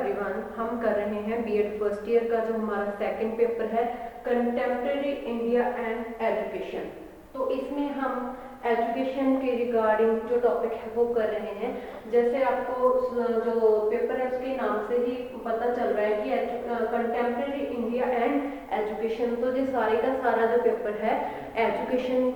Everyone, हम कर रहे हैं बीएड फर्स्ट ईयर का जो हमारा सेकंड पेपर है कंटेम्प्रेरी इंडिया एंड एजुकेशन। तो इसमें हम एजुकेशन के रिगार्डिंग जो टॉपिक है वो कर रहे हैं। जैसे आपको जो पेपर है उसके नाम से ही पता चल रहा है कि कंटेम्प्रेरी इंडिया एंड एजुकेशन, तो ये सारे का सारा जो पेपर है एजुकेशन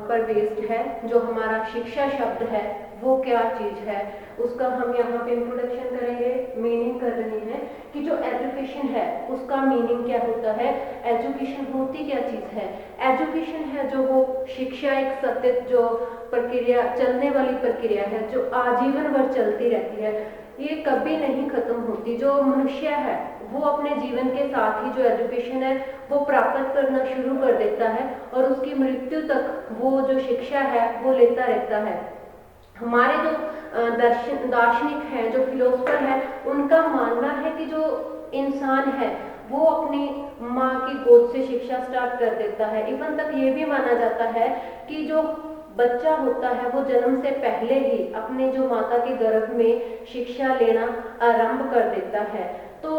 पर बेस्ड है। जो हमारा शिक्षा शब्द है वो क्या चीज है उसका हम यहाँ पे इंट्रोडक्शन करेंगे, मीनिंग कर रहे हैं कि जो एजुकेशन है उसका मीनिंग क्या होता है, एजुकेशन होती क्या चीज है। एजुकेशन है जो वो शिक्षा, एक सतत जो प्रक्रिया, चलने वाली प्रक्रिया है जो आजीवन भर चलती रहती है, ये कभी नहीं खत्म होती। जो मनुष्य है वो अपने जीवन के साथ ही जो एजुकेशन है वो प्राप्त करना शुरू कर देता है और उसकी मृत्यु तक वो जो शिक्षा है वो लेता रहता है। हमारे जो दार्शनिक हैं, जो फिलोसफर है, उनका मानना है कि जो इंसान है वो अपनी माँ की गोद से शिक्षा स्टार्ट कर देता है। इवन तक ये भी माना जाता है कि जो बच्चा होता है वो जन्म से पहले ही अपने जो माता के गर्भ में शिक्षा लेना आरंभ कर देता है। तो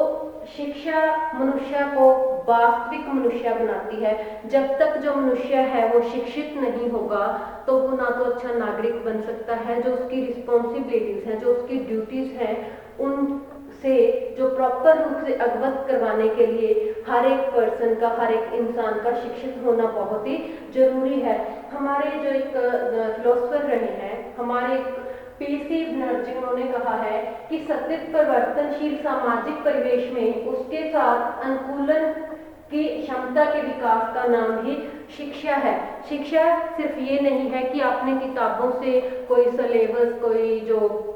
शिक्षा मनुष्य को वास्तविक मनुष्य बनाती है। जब तक जो मनुष्य है वो शिक्षित नहीं होगा तो वो ना तो अच्छा नागरिक बन सकता है, जो उसकी रिस्पॉन्सिबिलिटीज हैं, जो उसकी ड्यूटीज हैं, उनसे जो प्रॉपर रूप से अवगत करवाने के लिए हर एक पर्सन का, हर एक इंसान का शिक्षित होना बहुत ही जरूरी है। हमारे जो एक फिलोसफर रहे हैं, हमारे पीसी बनर्जी, उन्होंने कहा है कि सतत परिवर्तनशील सामाजिक परिवेश में उसके साथ अनुकूलन की क्षमता के विकास का नाम ही शिक्षा है। शिक्षा सिर्फ ये नहीं है कि आपने किताबों से कोई सिलेबस, कोई जो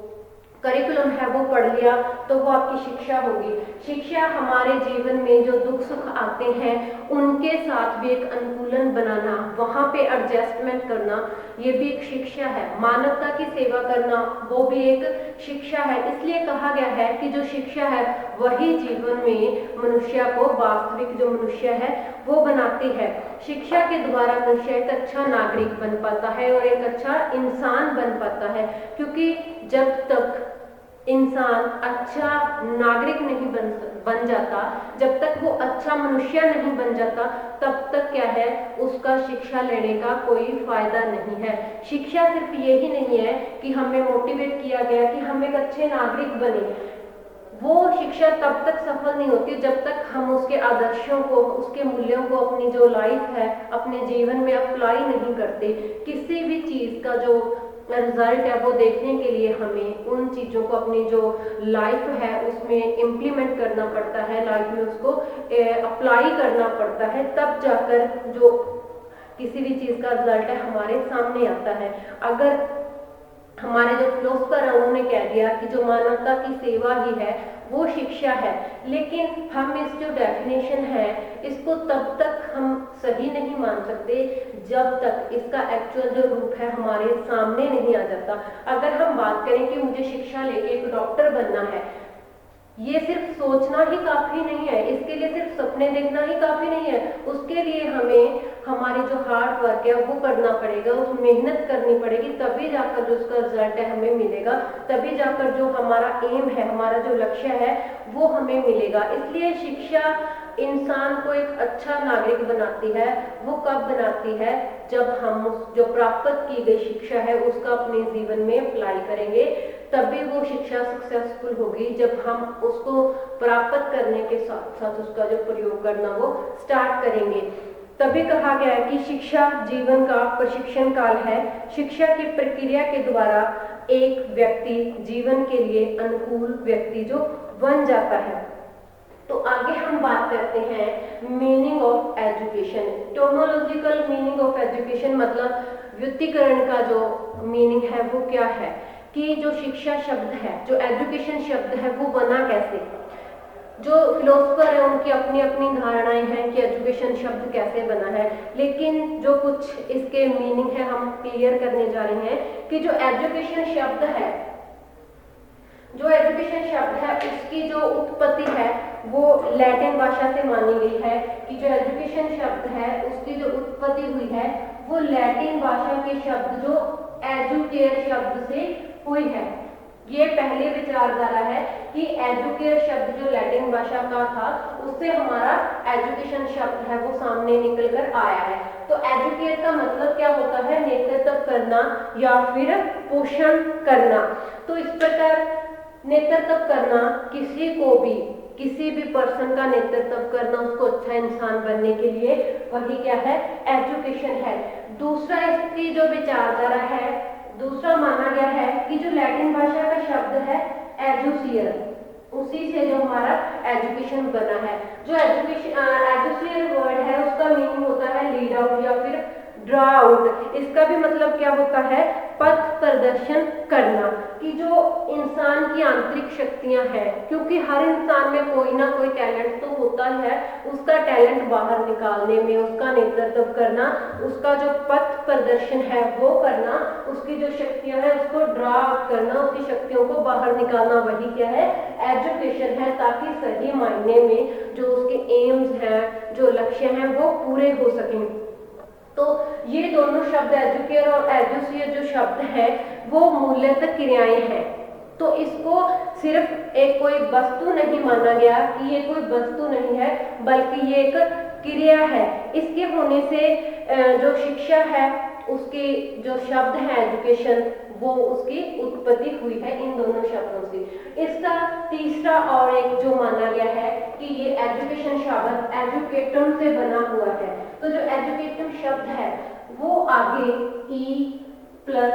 करिकुलम है वो पढ़ लिया तो वो आपकी शिक्षा होगी। शिक्षा हमारे जीवन में जो दुख सुख आते हैं उनके साथ भी एक अनुकूलन बनाना, वहाँ पे एडजस्टमेंट करना, ये भी एक शिक्षा है। मानवता की सेवा करना वो भी एक शिक्षा है। इसलिए कहा गया है कि जो शिक्षा है वही जीवन में मनुष्य को, वास्तविक जो मनुष्य है वो बनाती है। शिक्षा के द्वारा मनुष्य एक अच्छा नागरिक बन पाता है और एक अच्छा इंसान बन पाता है, क्योंकि जब तक इंसान अच्छा नागरिक नहीं बन जाता, जब तक वो अच्छा मनुष्य नहीं बन जाता, तब तक क्या है, उसका शिक्षा लेने का कोई फायदा नहीं है। शिक्षा सिर्फ यही नहीं है कि हमें मोटिवेट किया गया कि हम एक अच्छे नागरिक बने। वो शिक्षा तब तक सफल नहीं होती जब तक हम उसके आदर्शों को, उसके मूल्यों को अपनी जो लाइफ है अपने जीवन में अप्लाई नहीं करते। किसी भी चीज का जो रिजल्ट है वो देखने के लिए हमें उन चीज़ों को अपनी जो लाइफ है उसमें इम्प्लीमेंट करना पड़ता है, लाइफ में उसको अप्लाई करना पड़ता है, तब जाकर जो किसी भी चीज़ का रिजल्ट है हमारे सामने आता है। अगर हमारे जो फिलोसफर है उन्होंने कह दिया कि जो मानवता की सेवा ही है वो शिक्षा है, लेकिन हम इस जो डेफिनेशन है इसको तब तक हम सही नहीं मान सकते जब तक इसका एक्चुअल जो रूप है हमारे सामने नहीं आ जाता। अगर हम बात करें कि मुझे शिक्षा लेके एक डॉक्टर बनना है, ये सिर्फ सोचना ही काफी नहीं है, इसके लिए सिर्फ सपने देखना ही काफी नहीं है। उसके लिए हमें हमारी जो हार्ड वर्क है वो करना पड़ेगा, उस मेहनत करनी पड़ेगी, तभी जाकर जो उसका रिजल्ट है हमें मिलेगा, तभी जाकर जो हमारा एम है, हमारा जो लक्ष्य है वो हमें मिलेगा। इसलिए शिक्षा इंसान को एक अच्छा नागरिक बनाती है। वो कब बनाती है, जब हम उस जो प्राप्त की गई शिक्षा है उसका अपने जीवन में अप्लाई करेंगे, तभी वो शिक्षा सक्सेसफुल होगी। जब हम उसको प्राप्त करने के साथ साथ उसका जो प्रयोग करना वो स्टार्ट करेंगे, तभी कहा गया है कि शिक्षा जीवन का प्रशिक्षण काल है। शिक्षा की प्रक्रिया के द्वारा एक व्यक्ति जीवन के लिए अनुकूल व्यक्ति जो बन जाता है। तो आगे हम बात करते हैं meaning of education. Terminological meaning of education मतलब व्युत्पत्तिकरण का जो मीनिंग है वो क्या है, कि जो शिक्षा शब्द है, जो एजुकेशन शब्द है वो बना कैसे। जो फिलोसफर है उनकी अपनी अपनी धारणाएं हैं कि एजुकेशन शब्द कैसे बना है, लेकिन जो कुछ इसके मीनिंग है हम क्लियर करने जा रहे हैं कि जो एजुकेशन शब्द है, जो एजुकेशन शब्द है उसकी जो उत्पत्ति है वो लैटिन भाषा से मानी गई है। कि जो एजुकेशन शब्द है उसकी जो उत्पत्ति हुई है वो लैटिन भाषा के शब्द जो एजुकेयर शब्द से हुई है। ये पहली विचारधारा है कि एजुकेयर शब्द जो लैटिन भाषा का था उससे हमारा एजुकेशन शब्द है वो सामने निकल कर आया है। तो एजुकेयर का मतलब क्या होता है? नेतृत्व करना या फिर पोषण करना। तो इस प्रकार नेतृत्व करना किसी भी पर्सन का नेतृत्व करना, उसको अच्छा इंसान बनने के लिए, वही क्या है? एजुकेशन है। दूसरा इसकी जो विचारधारा है, दूसरा माना गया है कि जो लैटिन भाषा का शब्द है एजुसियर, उसी से जो हमारा एजुकेशन बना है। जो एजुसियर वर्ड है उसका मीनिंग होता है लीड आउट या फिर ड्रा आउट। इसका भी मतलब क्या होता है? पथ प्रदर्शन करना, कि जो इंसान की आंतरिक शक्तियां हैं, क्योंकि हर इंसान में कोई ना कोई टैलेंट तो होता है, उसका टैलेंट बाहर निकालने में, उसका नेतृत्व करना, उसका जो पथ प्रदर्शन है वो करना, उसकी जो शक्तियां हैं उसको ड्रा आउट करना, उसकी शक्तियों को बाहर निकालना, वही क्या है? एजुकेशन है, ताकि सही मायने में जो उसके एम्स हैं, जो लक्ष्य हैं वो पूरे हो सकें। तो ये दोनों शब्द एजुकेयर और एजुसियर जो शब्द है वो मूल्यतः क्रियाएं हैं। तो इसको सिर्फ एक कोई वस्तु नहीं माना गया कि ये कोई वस्तु नहीं है, बल्कि ये एक क्रिया है। इसके होने से जो शिक्षा है उसके जो शब्द है एजुकेशन, वो उसकी उत्पत्ति हुई है इन दोनों शब्दों से। इसका तीसरा और एक जो माना गया है कि ये एजुकेशन शब्द एजुकेटम से बना हुआ है। तो जो एजुकेटम शब्द है वो आगे ई प्लस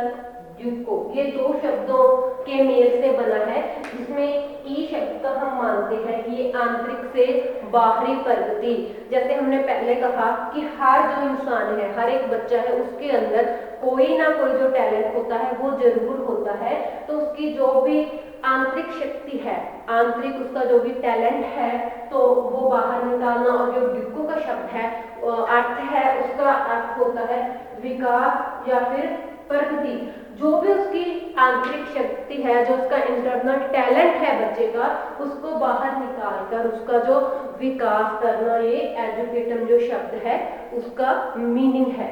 ड्यूको, ये दो शब्दों के मेल से बना है, जिसमें ई शब्द का हम मानते हैं कि ये आंतरिक से बाहरी प्रगति। जैसे हमने पहले कहा कि हर जो इंसान है, हर एक बच्चा है, उसके अंदर कोई ना कोई जो टैलेंट होता है वो जरूर होता है। तो उसकी जो भी आंतरिक शक्ति है, आंतरिक उसका जो भी टैलेंट है, तो वो बाहर निकालना। और जो ड्यूको का शब्द है अर्थ है, उसका अर्थ होता है विकास या फिर प्रगति। जो भी उसकी आंतरिक शक्ति है, जो उसका इंटरनल टैलेंट है बच्चे का, उसको बाहर निकालकर उसका जो विकास करना, ये एजुकेटम जो शब्द है उसका मीनिंग है।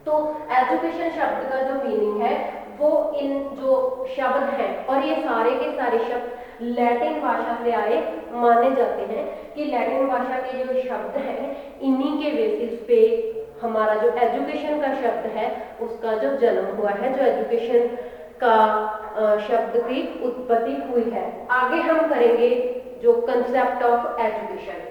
तो एजुकेशन शब्द का जो मीनिंग है वो इन जो शब्द हैं, और ये सारे के सारे शब्द लैटिन भाषा से आए माने जाते हैं, कि लैटिन भाषा के जो शब्द हैं इन्हीं के बेसिस पे हमारा जो एजुकेशन का शब्द है उसका जो जन्म हुआ है, जो एजुकेशन का शब्द की उत्पत्ति हुई है। आगे हम करेंगे जो concept of education.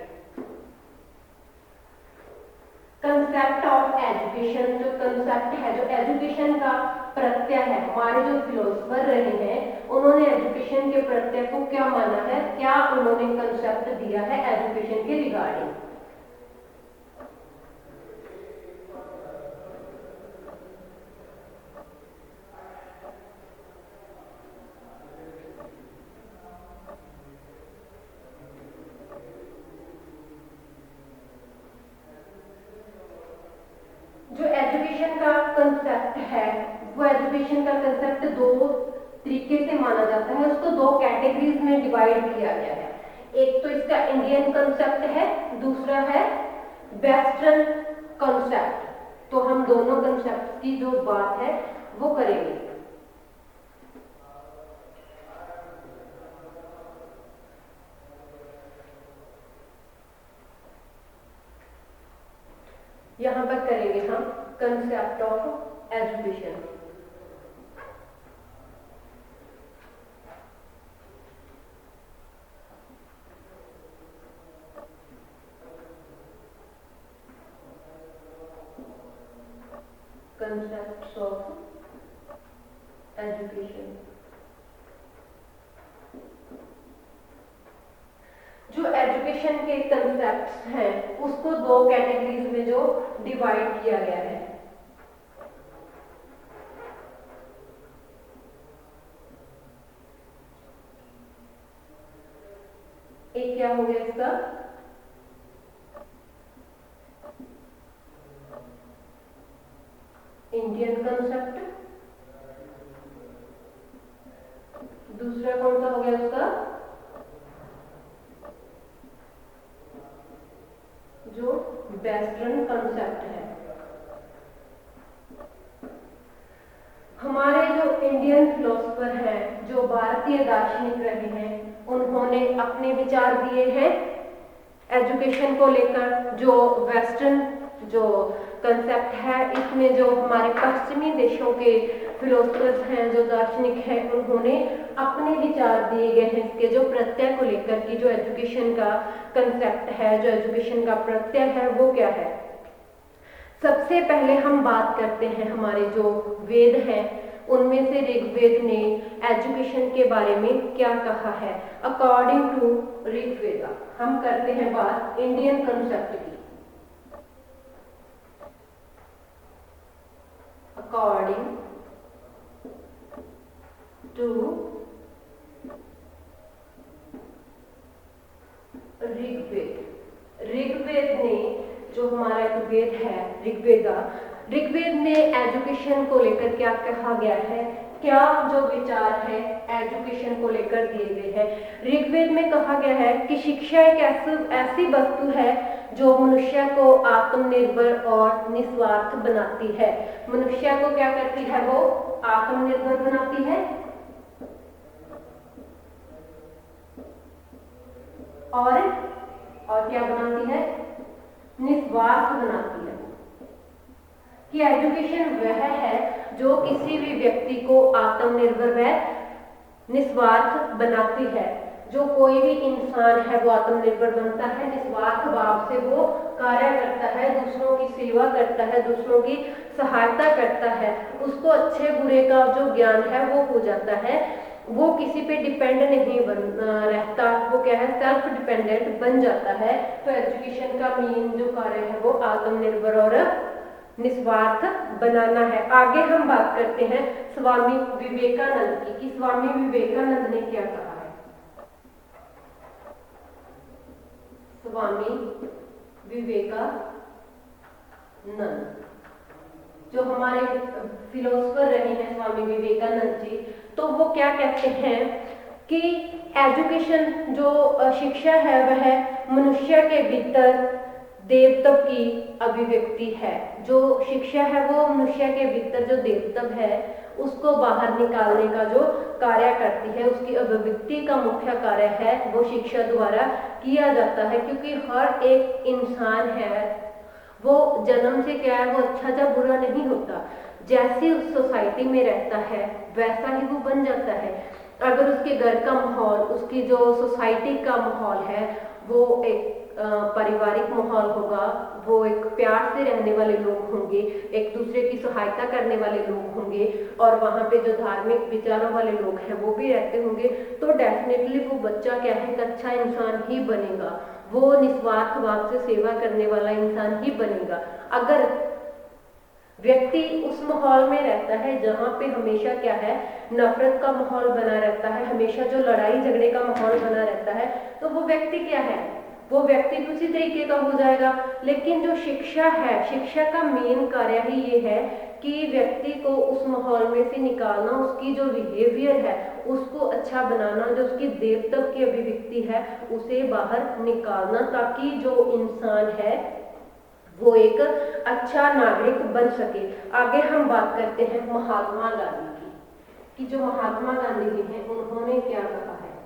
Concept of education, जो कंसेप्ट है, जो एजुकेशन का प्रत्यय है, हमारे जो फिलोसफर रहे हैं उन्होंने एजुकेशन के प्रत्यय को क्या माना है, क्या उन्होंने कंसेप्ट दिया है एजुकेशन के रिगार्डिंग। जो एजुकेशन का कंसेप्ट है वो एजुकेशन का कंसेप्ट दो तरीके से माना जाता है, उसको दो कैटेगरीज में डिवाइड किया गया है। एक तो इसका इंडियन कंसेप्ट है, दूसरा है वेस्टर्न कंसेप्ट। तो हम दोनों कंसेप्ट की जो बात है वो करेंगे। यहां पर करेंगे हम concept of education. Concept of education, जो एजुकेशन के कंसेप्ट्स हैं उसको दो कैटेगरीज में जो डिवाइड किया गया है। एक क्या हो गया इसका इंडियन कंसेप्ट, दूसरा कौन सा हो गया उसका जो वेस्टर्न कंसेप्ट है। हमारे जो इंडियन फिलोसफर हैं, जो भारतीय दार्शनिक रहे हैं, उन्होंने अपने विचार दिए हैं एजुकेशन को लेकर। जो वेस्टर्न जो कंसेप्ट है, इसमें जो हमारे पश्चिमी देशों के फिलोसफर्स हैं, जो दार्शनिक हैं, उन्होंने अपने विचार दिए गए हैं इसके जो प्रत्यय को लेकर कि जो एजुकेशन का कंसेप्ट है, जो एजुकेशन का प्रत्यय है, वो क्या है। सबसे पहले हम बात करते हैं हमारे जो वेद हैं, उनमें से ऋग्वेद ने एजुकेशन के बारे में क्या कहा है। अकॉर्डिंग टू ऋग्वेदा हम करते हैं बात इंडियन कंसेप्ट की। अकॉर्डिंग टू ऋग्वेद ने जो हमारा एक वेद है ऋग्वेद में एजुकेशन को लेकर क्या कहा गया है, क्या जो विचार है एजुकेशन को लेकर दिए गए हैं। ऋग्वेद में कहा गया है कि शिक्षा एक ऐसी वस्तु है जो मनुष्य को आत्मनिर्भर और निस्वार्थ बनाती है। मनुष्य को क्या करती है, वो आत्मनिर्भर बनाती है और क्या बनाती है, निस्वार्थ बनाती है। कि एजुकेशन वह है जो किसी भी व्यक्ति को आत्मनिर्भर व निस्वार्थ बनाती है। जो कोई भी इंसान है वो आत्मनिर्भर बनता है, निस्वार्थ भाव से वो कार्य करता है, दूसरों की सेवा करता है, दूसरों की सहायता करता है, उसको अच्छे बुरे का जो ज्ञान है वो हो जाता है, वो किसी पे डिपेंड नहीं रहता, वो क्या है, सेल्फ डिपेंडेंट बन जाता है। तो एजुकेशन का मेन जो कार्य है वो आत्मनिर्भर और निस्वार्थ बनाना है। आगे हम बात करते हैं स्वामी विवेकानंद की कि स्वामी विवेकानंद ने क्या कहा है। स्वामी विवेकानंद जो हमारे फिलोसफर रहे हैं स्वामी विवेकानंद जी, तो वो क्या कहते हैं कि एजुकेशन जो शिक्षा है वह मनुष्य के भीतर देवत्व की अभिव्यक्ति है। जो शिक्षा है वो मनुष्य के भीतर जो देवत्व है उसको बाहर निकालने का जो कार्य करती है, उसकी अभिव्यक्ति का मुख्य कार्य है वो शिक्षा द्वारा किया जाता है। क्योंकि हर एक इंसान है वो जन्म से क्या है, वो अच्छा या बुरा नहीं होता, जैसी उस सोसाइटी में रहता है वैसा ही वो बन जाता है। अगर उसके घर का माहौल, उसकी जो सोसाइटी का माहौल है वो एक पारिवारिक माहौल होगा, वो एक प्यार से रहने वाले लोग होंगे, एक दूसरे की सहायता करने वाले लोग होंगे, और वहाँ पे जो धार्मिक विचारों वाले लोग हैं वो भी रहते होंगे, तो डेफिनेटली वो बच्चा क्या है, एक अच्छा इंसान ही बनेगा, वो निस्वार्थ भाव से सेवा करने वाला इंसान ही बनेगा। अगर व्यक्ति उस माहौल में रहता है जहाँ पे हमेशा क्या है, नफरत का माहौल बना रहता है, हमेशा जो लड़ाई झगड़े का माहौल बना रहता है, तो वो व्यक्ति क्या है, वो व्यक्ति उसी तरीके का हो जाएगा। लेकिन जो शिक्षा है, शिक्षा का मेन कार्य ही ये है कि व्यक्ति को उस माहौल में से निकालना, उसकी जो बिहेवियर है उसको अच्छा बनाना, जो उसकी देवत्व की अभिव्यक्ति है उसे बाहर निकालना, ताकि जो इंसान है वो एक अच्छा नागरिक बन सके। आगे हम बात करते हैं महात्मा गांधी की कि जो महात्मा गांधी जी हैं उन्होंने क्या कहा है।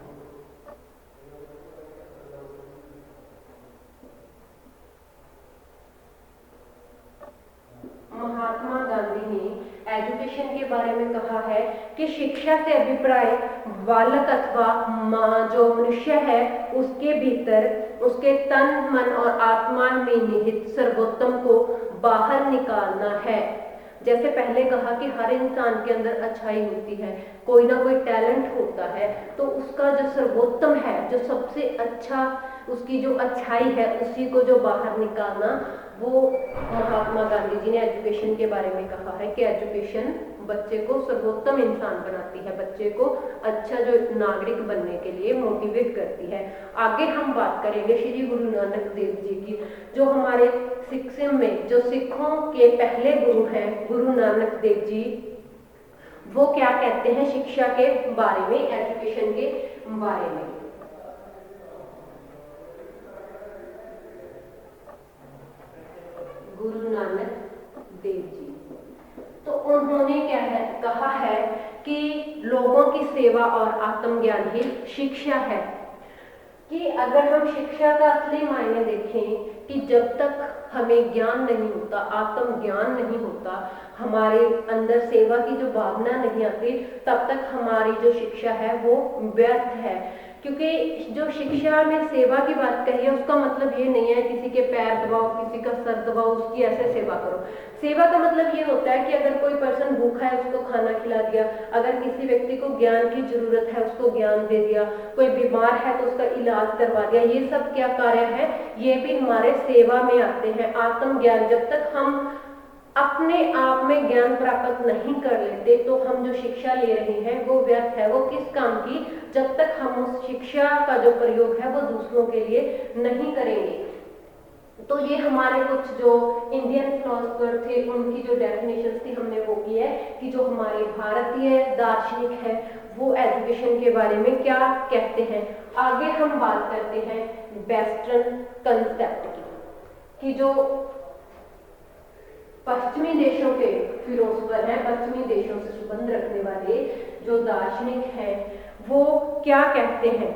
महात्मा गांधी ने एजुकेशन के बारे में कहा है कि शिक्षा से अभिप्राय बालक अथवा जो मनुष्य है उसके भीतर, उसके तन मन और आत्मा में निहित सर्वोत्तम को बाहर निकालना है। जैसे पहले कहा कि हर इंसान के अंदर अच्छाई होती है, कोई ना कोई टैलेंट होता है, तो उसका जो सर्वोत्तम है, जो सबसे अच्छा, उसकी जो अच्छाई है उसी को जो बाहर निकालना, वो महात्मा गांधी जी ने एजुकेशन के बारे में कहा है कि एजुकेशन बच्चे को सर्वोत्तम इंसान बनाती है, बच्चे को अच्छा जो नागरिक बनने के लिए मोटिवेट करती है। आगे हम बात करेंगे श्री गुरु नानक देव जी की, जो हमारे सिक्किम में जो सिखों के पहले गुरु हैं गुरु नानक देव जी, वो क्या कहते हैं शिक्षा के बारे में, एजुकेशन के बारे में। गुरु नानक देव जी तो उन्होंने क्या है कहा है लोगों की सेवा और आत्मज्ञान ही शिक्षा है। कि अगर हम शिक्षा का असली मायने देखें कि जब तक हमें ज्ञान नहीं होता, आत्मज्ञान नहीं होता, हमारे अंदर सेवा की जो भावना नहीं आती, तब तक हमारी जो शिक्षा है वो व्यर्थ है। क्योंकि जो शिक्षा में सेवा की बात कही है उसका मतलब ये नहीं है किसी के पैर दबाओ, किसी का सर दबाओ, उसकी ऐसे सेवा करो। सेवा का मतलब ये होता है कि अगर कोई पर्सन भूखा है उसको खाना खिला दिया, अगर किसी व्यक्ति को ज्ञान की जरूरत है उसको ज्ञान दे दिया, कोई बीमार है तो उसका इलाज करवा दिया। ये सब क्या कार्य है, ये भी हमारे सेवा में आते हैं। आत्मज्ञान, जब तक हम अपने आप में ज्ञान प्राप्त नहीं कर लेते तो हम जो शिक्षा ले रहे हैं वो व्यर्थ है। वो किस काम की, जब तक हम उस शिक्षा का जो प्रयोग है वो दूसरों के लिए नहीं करेंगे। तो ये हमारे कुछ जो इंडियन फिलोसफर थे उनकी जो डेफिनेशन थी हमने वो की है कि जो हमारे भारतीय दार्शनिक है वो एजुकेशन के बारे में क्या कहते हैं। आगे हम बात करते हैं वेस्टर्न कंसेप्ट की, कि जो पश्चिमी देशों के फिलोसफर हैं, पश्चिमी देशों से संबंध रखने वाले जो दार्शनिक हैं वो क्या कहते हैं।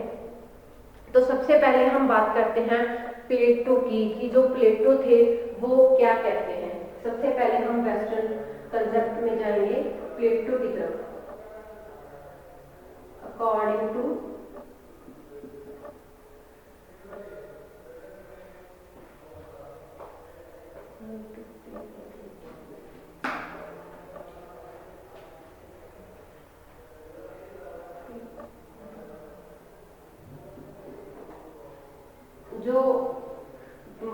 तो सबसे पहले हम बात करते हैं प्लेटो की, कि जो प्लेटो थे वो क्या कहते हैं। सबसे पहले हम वेस्टर्न कंसेप्ट में जाएंगे प्लेटो की तरफ। अकॉर्डिंग टू जो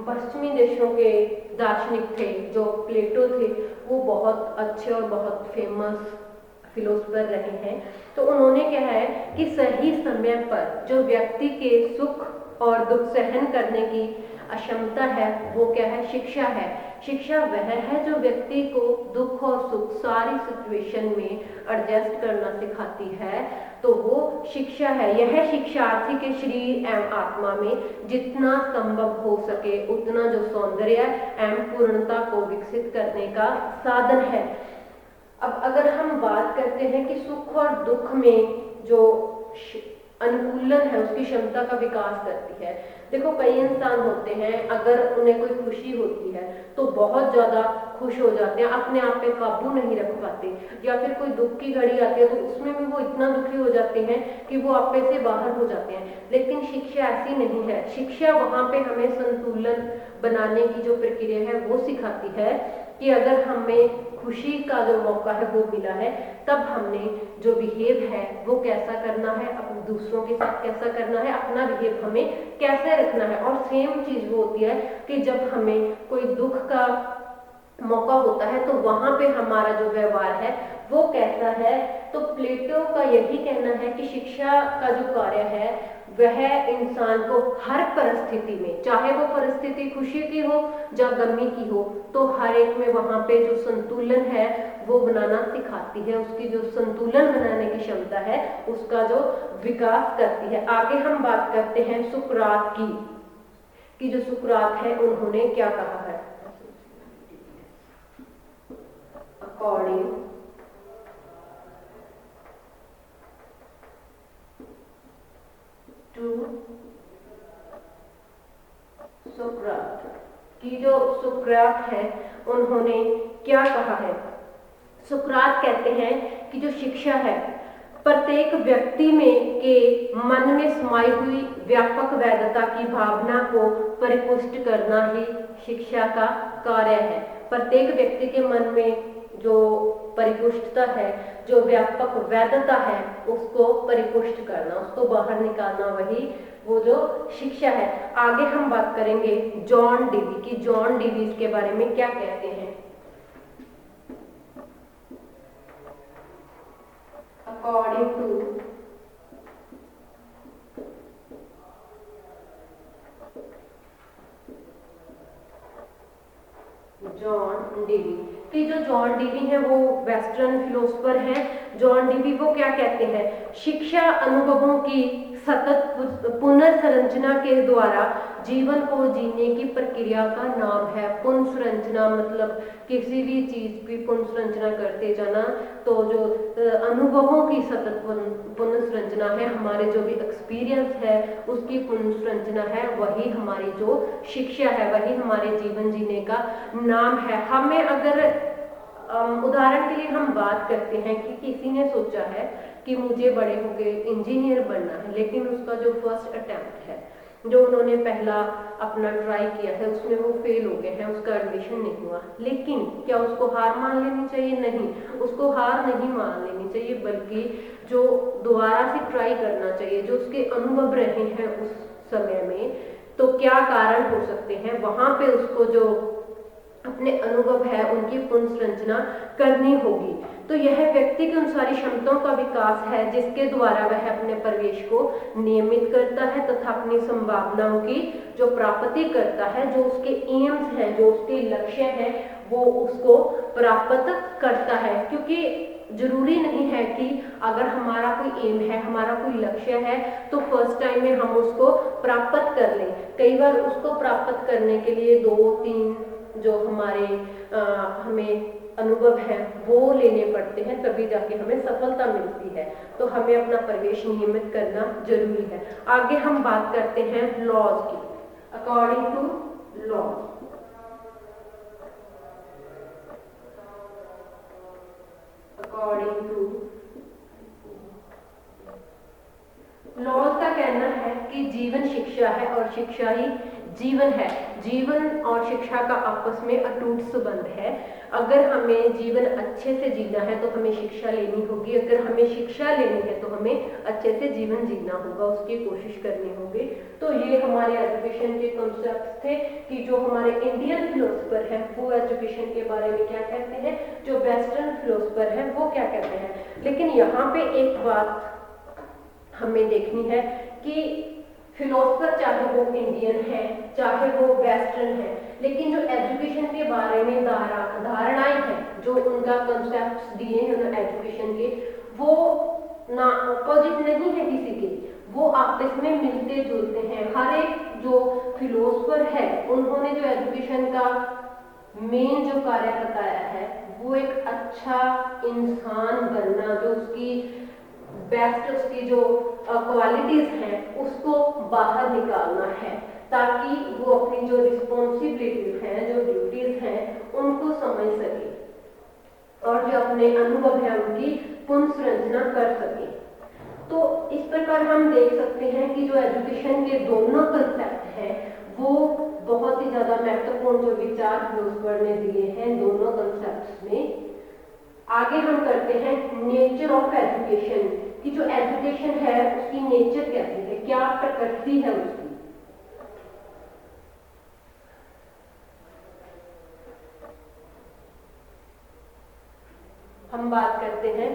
पश्चिमी देशों के दार्शनिक थे, जो प्लेटो थे, वो बहुत अच्छे और बहुत फेमस फिलोसफर रहे हैं। तो उन्होंने क्या है कि सही समय पर जो व्यक्ति के सुख और दुख सहन करने की अक्षमता है वो क्या है, शिक्षा है। शिक्षा वह है जो व्यक्ति को दुख और सुख सारी सिचुएशन में एडजस्ट करना सिखाती है, तो वो शिक्षा है। यह शिक्षार्थी के शरीर एवं आत्मा में जितना संभव हो सके उतना जो सौंदर्य एवं पूर्णता को विकसित करने का साधन है। अब अगर हम बात करते हैं कि सुख और दुख में जो अनुकूलन है उसकी क्षमता का विकास करती है। देखो कई इंसान होते हैं अगर उन्हें कोई खुशी होती है तो बहुत ज्यादा खुश हो जाते हैं, अपने आप पे काबू नहीं रख पाते, या फिर कोई दुख की घड़ी आती है तो उसमें भी वो इतना दुखी हो जाते हैं कि वो आपे से बाहर हो जाते हैं। लेकिन शिक्षा ऐसी नहीं है। शिक्षा वहां पे हमें संतुलन बनाने की जो प्रक्रिया है वो सिखाती है कि अगर हमें खुशी का जो मौका है वो मिला है तब हमने जो बिहेव है वो कैसा करना है, अपने दूसरों के साथ कैसा करना है, अपना बिहेव हमें कैसे रखना है। और सेम चीज वो होती है कि जब हमें कोई दुख का मौका होता है तो वहां पे हमारा जो व्यवहार है वो कैसा है। तो प्लेटो का यही कहना है कि शिक्षा का जो कार्य है वह इंसान को हर परिस्थिति में, चाहे वो परिस्थिति खुशी की हो या गमी की हो, तो हर एक में वहां पे जो संतुलन है वो बनाना सिखाती है। उसकी जो संतुलन बनाने की क्षमता है उसका जो विकास करती है। आगे हम बात करते हैं सुकरात की, कि जो सुकरात है उन्होंने क्या कहा है। अकॉर्डिंग टू सुकरात, की जो सुकरात है उन्होंने क्या कहा है। सुकरात कहते हैं कि जो शिक्षा है प्रत्येक व्यक्ति में के मन में समाई हुई व्यापक वैधता की भावना को परिपुष्ट करना ही शिक्षा का कार्य है। प्रत्येक व्यक्ति के मन में जो परिपुष्टता है, जो व्यापक वैधता है, उसको परिपुष्ट करना, उसको बाहर निकालना, वही वो जो शिक्षा है। आगे हम बात करेंगे जॉन डीवी की। जॉन डीवी इसके बारे में क्या कहते हैं। अकॉर्डिंग टू जॉन डीवी, कि जो जॉन डीवी हैं वो वेस्टर्न फिलोसफर हैं। जॉन डीवी वो क्या कहते हैं, शिक्षा अनुभवों की सतत पुनर्संरचना के द्वारा जीवन को जीने की प्रक्रिया का नाम है। पुनर्संरचना मतलब किसी भी चीज की पुनर्संरचना करते जाना, तो जो अनुभवों की सतत पुनर्संरचना है, हमारे जो भी एक्सपीरियंस है उसकी पुनर्संरचना है, वही हमारी जो शिक्षा है, वही हमारे जीवन जीने का नाम है। हमें अगर उदाहरण के लिए हम बात करते हैं कि किसी ने सोचा है कि मुझे बड़े होकर इंजीनियर बनना है, लेकिन उसका जो फर्स्ट अटेम्प्ट है, जो उन्होंने पहला अपना ट्राई किया है, उसमें वो फेल हो गए हैं, उसका एडमिशन नहीं हुआ। लेकिन क्या उसको हार मान लेनी चाहिए? नहीं, उसको हार नहीं मान लेनी चाहिए, बल्कि जो दोबारा से ट्राई करना चाहिए। जो उसके अनुभव रहे हैं उस समय में, तो क्या कारण हो सकते हैं, वहां पे उसको जो अपने अनुभव है उनकी पुनर्संरचना करनी होगी। तो यह व्यक्ति की उन सारी क्षमताओं का विकास है जिसके द्वारा वह अपने परिवेश को नियमित करता है तथा अपनी संभावनाओं की जो प्राप्ति करता है, जो उसके एम्स हैं, जो उसके लक्ष्य हैं, वो उसको प्राप्त करता है। क्योंकि जरूरी नहीं है कि अगर हमारा कोई एम है, हमारा कोई लक्ष्य है, तो फर्स्ट टाइम में हम उसको प्राप्त कर लें। कई बार उसको प्राप्त करने के लिए 2-3 जो हमारे हमें अनुभव है वो लेने पड़ते हैं, तभी जाके हमें सफलता मिलती है। तो हमें अपना परिवेश नियमित करना जरूरी है। आगे हम बात करते हैं लॉज की। According to laws, according to laws का कहना है कि जीवन शिक्षा है और शिक्षा ही जीवन है। जीवन और शिक्षा का आपस में अटूट संबंध है। अगर हमें जीवन अच्छे से जीना है तो हमें शिक्षा लेनी होगी, अगर हमें शिक्षा लेनी है तो हमें अच्छे से जीवन जीना होगा, उसकी कोशिश करनी होगी। तो ये हमारे एजुकेशन के कॉन्सेप्ट थे कि जो हमारे इंडियन फिलोसफर हैं वो एजुकेशन के बारे में क्या कहते हैं, जो वेस्टर्न फिलोसफर हैं वो क्या कहते हैं। लेकिन यहाँ पे एक बात हमें देखनी है कि फिलोसफर चाहे वो इंडियन है चाहे वो वेस्टर्न है, लेकिन जो एजुकेशन के बारे में धारणाएं हैं, जो उनका कंसेप्ट दिए हैं उन्होंने एजुकेशन के, वो ना अपोजिट नहीं है किसी के, वो आपस में मिलते जुलते हैं। हर एक जो फिलोसफर है उन्होंने जो एजुकेशन का मेन जो कार्य बताया है वो एक अच्छा इंसान बनना, जो उसकी बेस्ट उसकी जो क्वालिटीज हैं उसको बाहर निकालना है, ताकि वो अपनी जो रिस्पॉन्सिबिलिटीज हैं, जो ड्यूटीज हैं, उनको समझ सके और जो अपने अनुभव है उनकी पुनर्संरचना कर सके। तो इस प्रकार हम देख सकते हैं कि जो एजुकेशन के दोनों कंसेप्ट हैं वो बहुत ही ज्यादा महत्वपूर्ण जो विचार फिलोसफर ने दिए हैं दोनों कंसेप्ट में। आगे हम करते हैं नेचर ऑफ एजुकेशन, कि जो एजुकेशन है उसकी नेचर कैसी है, क्या प्रकृति है उसकी। हम बात करते हैं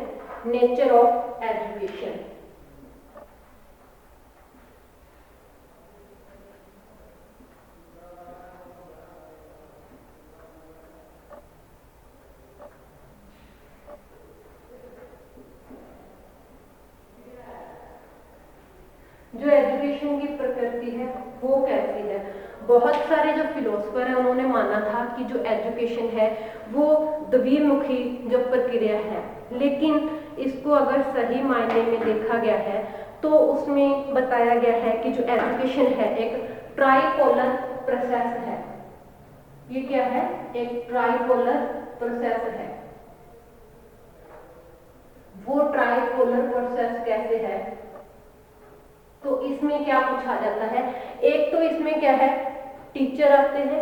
नेचर ऑफ एजुकेशन। जो एजुकेशन की प्रकृति है वो कैसी है। बहुत सारे जो फिलोसफर हैं उन्होंने माना था कि जो एजुकेशन है वो द्विमुखी जो प्रक्रिया है, लेकिन इसको अगर सही मायने में देखा गया है तो उसमें बताया गया है कि जो एजुकेशन है एक ट्राइपोलर प्रोसेस है। ये क्या है? एक ट्राइपोलर प्रोसेस है। वो ट्राइपोलर प्रोसेस कैसे है? तो इसमें क्या पूछा जाता है, एक तो इसमें क्या है, टीचर आते हैं,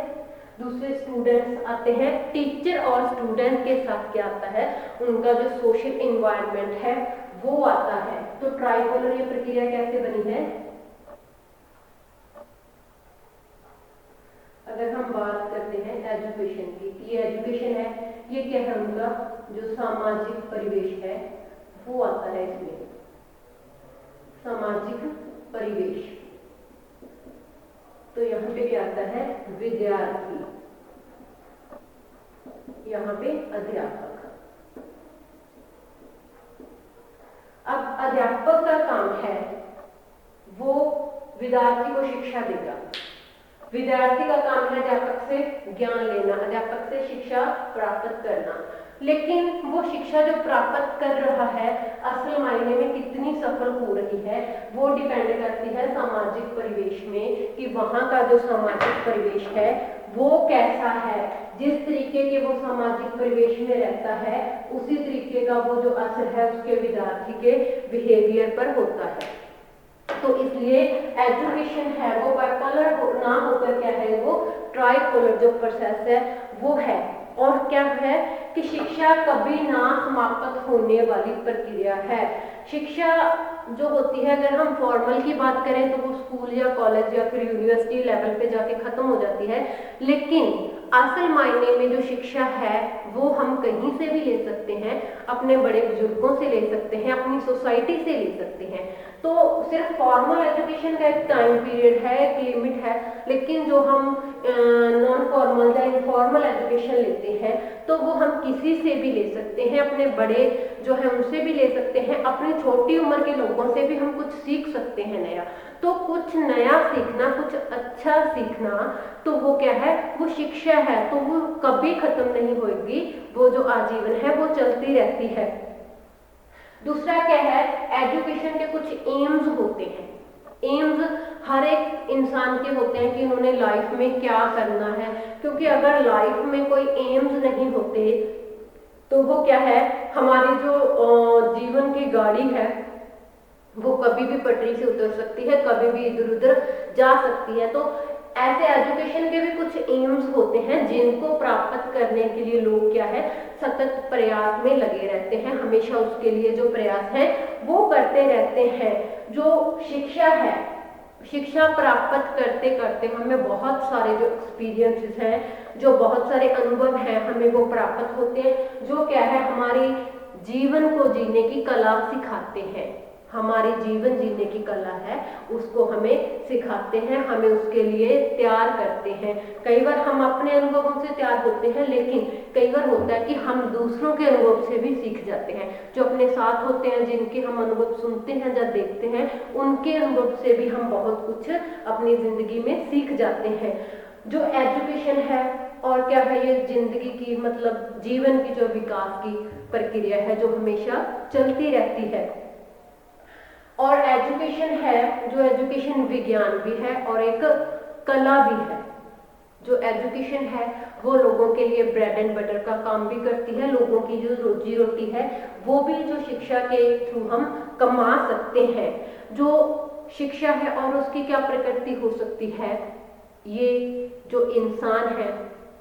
दूसरे स्टूडेंट्स आते हैं। टीचर और स्टूडेंट के साथ क्या आता है, उनका जो सोशल एनवायरनमेंट है वो आता है। तो ट्राइपोलर ये प्रक्रिया कैसे बनी है? अगर हम बात करते हैं एजुकेशन की, ये एजुकेशन है, ये क्या है, उनका जो सामाजिक परिवेश है वो आता है इसमें, सामाजिक परिवेश। तो यहाँ पे क्या आता है, विद्यार्थी। यहाँ पे अध्यापक। अब अध्यापक का काम है वो विद्यार्थी को शिक्षा देगा। विद्यार्थी का काम है अध्यापक से ज्ञान लेना, अध्यापक से शिक्षा प्राप्त करना। लेकिन वो शिक्षा जो प्राप्त कर रहा है असल मायने में कितनी सफल हो रही है वो डिपेंड करती है सामाजिक परिवेश में, कि वहाँ का जो सामाजिक परिवेश है वो कैसा है। जिस तरीके के वो सामाजिक परिवेश में रहता है उसी तरीके का वो जो असर है उसके विद्यार्थी के बिहेवियर पर होता है। तो इसलिए एजुकेशन है वो बाइपोलर ना होकर क्या है, वो ट्राइपोलर जो प्रोसेस है वो है। और क्या है कि शिक्षा कभी ना समाप्त होने वाली प्रक्रिया है। शिक्षा जो होती है, अगर हम फॉर्मल की बात करें तो वो स्कूल या कॉलेज या फिर यूनिवर्सिटी लेवल पे जाके खत्म हो जाती है, लेकिन असल मायने में जो शिक्षा है वो हम कहीं से भी ले सकते हैं, अपने बड़े बुजुर्गों से ले सकते हैं, अपनी सोसाइटी से ले सकते हैं। तो सिर्फ फॉर्मल एजुकेशन का एक टाइम पीरियड है, एक लिमिट है, लेकिन जो हम नॉन फॉर्मल या इनफॉर्मल एजुकेशन लेते हैं तो वो हम किसी से भी ले सकते हैं, अपने बड़े जो है उनसे भी ले सकते हैं, अपनी छोटी उम्र के लोगों से भी हम कुछ सीख सकते हैं नया। तो कुछ नया सीखना, कुछ अच्छा सीखना, तो वो क्या है, वो शिक्षा है। तो वो कभी खत्म नहीं होगी, वो जो आजीवन है वो चलती रहती है। दूसरा क्या है, एजुकेशन के कुछ एम्स होते हैं। एम्स हर एक इंसान के होते हैं कि उन्होंने लाइफ में क्या करना है, क्योंकि अगर लाइफ में कोई एम्स नहीं होते तो वो क्या है, हमारी जो जीवन की गाड़ी है वो कभी भी पटरी से उतर सकती है, कभी भी इधर उधर जा सकती है। तो ऐसे एजुकेशन के भी कुछ एम्स होते हैं जिनको प्राप्त करने के लिए लोग क्या है, सतत प्रयास में लगे रहते हैं, हमेशा उसके लिए जो प्रयास है वो करते रहते हैं। जो शिक्षा है, शिक्षा प्राप्त करते करते हमें बहुत सारे जो एक्सपीरियंसेस हैं, जो बहुत सारे अनुभव हैं, हमें वो प्राप्त होते हैं, जो क्या है, हमारी जीवन को जीने की कला सिखाते हैं। हमारी जीवन जीने की कला है उसको हमें सिखाते हैं, हमें उसके लिए तैयार करते हैं। कई बार हम अपने अनुभवों से तैयार होते हैं, लेकिन कई बार होता है कि हम दूसरों के अनुभव से भी सीख जाते हैं। जो अपने साथ होते हैं, जिनके हम अनुभव सुनते हैं या देखते हैं, उनके अनुभव से भी हम बहुत कुछ अपनी जिंदगी में सीख जाते हैं। जो एजुकेशन है और क्या है, ये जिंदगी की मतलब जीवन की जो विकास की प्रक्रिया है जो हमेशा चलती रहती है। और एजुकेशन है, जो एजुकेशन विज्ञान भी है और एक कला भी है। जो एजुकेशन है वो लोगों के लिए ब्रेड एंड बटर का काम भी करती है, लोगों की जो रोजी रोटी है वो भी जो शिक्षा के थ्रू हम कमा सकते हैं। जो शिक्षा है और उसकी क्या प्रकृति हो सकती है, ये जो इंसान है,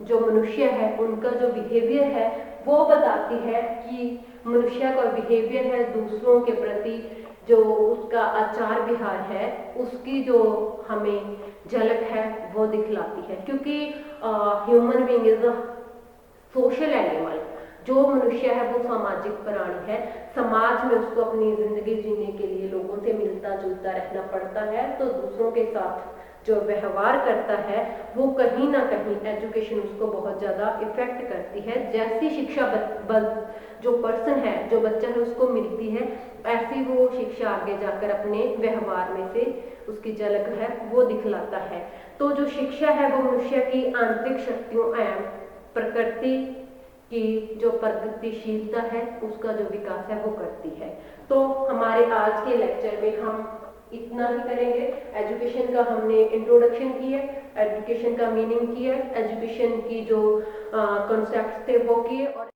जो मनुष्य है, उनका जो बिहेवियर है वो बताती है कि मनुष्य का बिहेवियर है दूसरों के प्रति, जो उसका आचार विहार है, उसकी जो हमें झलक है वो दिखलाती है। क्योंकि human being is a social animal. जो मनुष्य है वो सामाजिक प्राणी है, समाज में उसको अपनी जिंदगी जीने के लिए लोगों से मिलता जुलता रहना पड़ता है। तो दूसरों के साथ जो व्यवहार करता है वो कहीं ना कहीं एजुकेशन उसको बहुत ज़्यादा इफेक्ट करती है। जैसी शिक्षा जो पर्सन है, जो बच्चा है, उसको मिलती है, ऐसी वो शिक्षा आगे जाकर अपने व्यवहार में से उसकी झलक है वो दिखलाता है। तो जो शिक्षा है वो मनुष्य की आंतरिक शक्तियों एवं प्रकृति की जो प्रगतिशीलता है उसका जो विकास है वो करती है। तो हमारे आज के लेक्चर में हम इतना ही करेंगे। एजुकेशन का हमने इंट्रोडक्शन की है, एजुकेशन का मीनिंग किया है, एजुकेशन की जो कॉन्सेप्ट्स थे वो किए, और